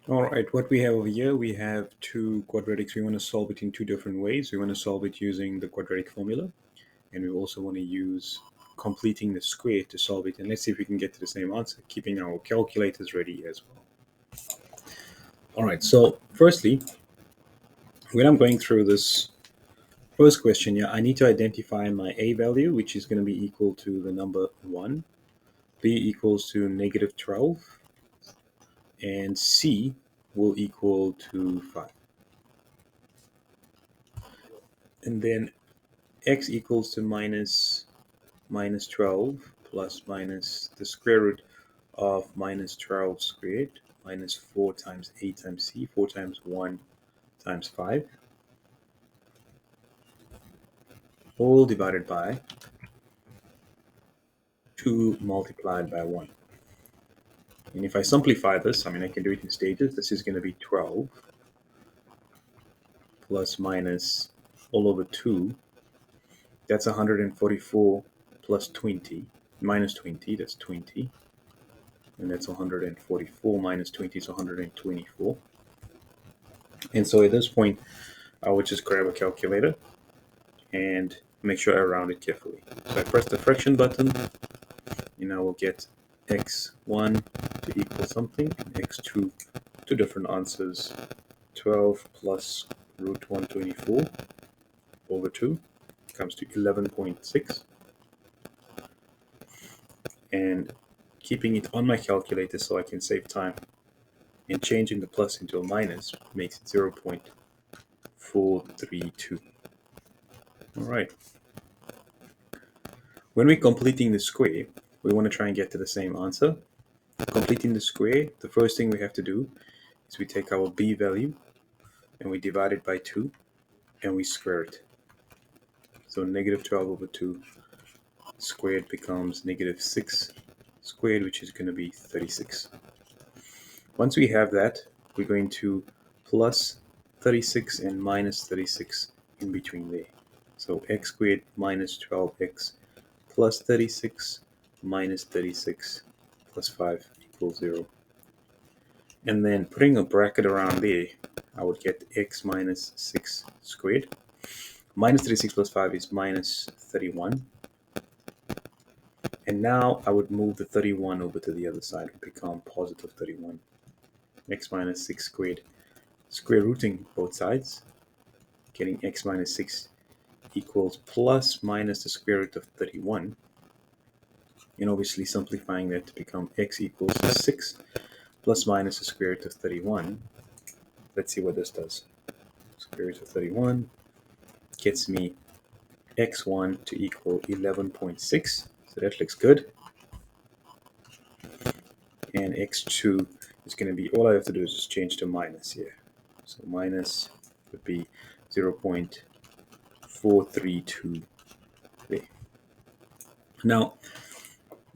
All right, what we have over here, we have two quadratics. We want to solve it in two different ways. We want to solve it using the quadratic formula, and we also want to use completing the square to solve it. And let's see if we can get to the same answer, keeping our calculators ready as well. All right, so firstly, when I'm going through this first question here, I need to identify my a value, which is going to be equal to the number 1, b equals to negative 12, and c will equal to 5. And then x equals to minus 12 plus minus the square root of minus 12 squared minus 4 times a times c, 4 times 1 times 5, all divided by 2 multiplied by 1. And if I simplify this, I can do it in stages. This is going to be 12 plus minus all over 2. That's 144 plus 20 minus 20. That's 20. And that's 144 minus 20 is 124. And so at this point, I would just grab a calculator and make sure I round it carefully. So I press the fraction button, and I will get x1 to equal something, x2, two different answers. 12 plus root 124 over 2 comes to 11.6. And keeping it on my calculator so I can save time, and changing the plus into a minus makes it 0.432. All right. When we're completing the square, we want to try and get to the same answer. Completing the square, the first thing we have to do is we take our b value and we divide it by 2 and we square it. So negative 12 over 2 squared becomes negative 6 squared, which is going to be 36. Once we have that, we're going to plus 36 and minus 36 in between there. So x squared minus 12x plus 36 minus 36 plus 5 equals 0. And then putting a bracket around there, I would get x minus 6 squared. Minus 36 plus 5 is minus 31. And now I would move the 31 over to the other side and become positive 31. X minus 6 squared. Square rooting both sides, getting x minus 6 equals plus minus the square root of 31. And obviously simplifying that to become x equals 6 plus minus the square root of 31. Let's see what this does. Square root of 31 gets me x1 to equal 11.6. So that looks good. And x2 is going to be, all I have to do is just change to minus here. So minus would be 0.432 there. Now,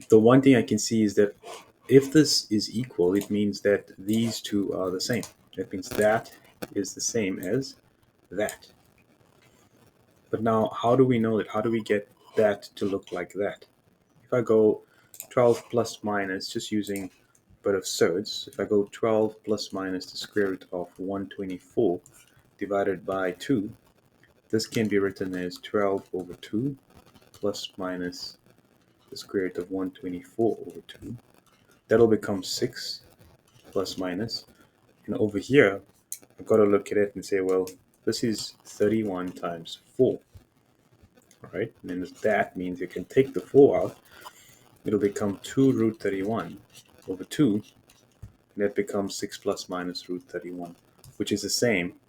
the one thing I can see is that if this is equal, it means that these two are the same. That means that is the same as that. But now, how do we know that? How do we get that to look like that? If I go 12 plus minus, just using a bit of surds, if I go 12 plus minus the square root of 124 divided by 2, this can be written as 12 over 2 plus minus the square root of 124 over 2. That'll become 6 plus minus. And over here, I've got to look at it and say, well, this is 31 times 4. All right, and then that means you can take the 4 out. It'll become 2 root 31 over 2. And that becomes 6 plus minus root 31, which is the same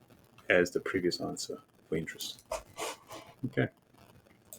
as the previous answer for interest. Okay.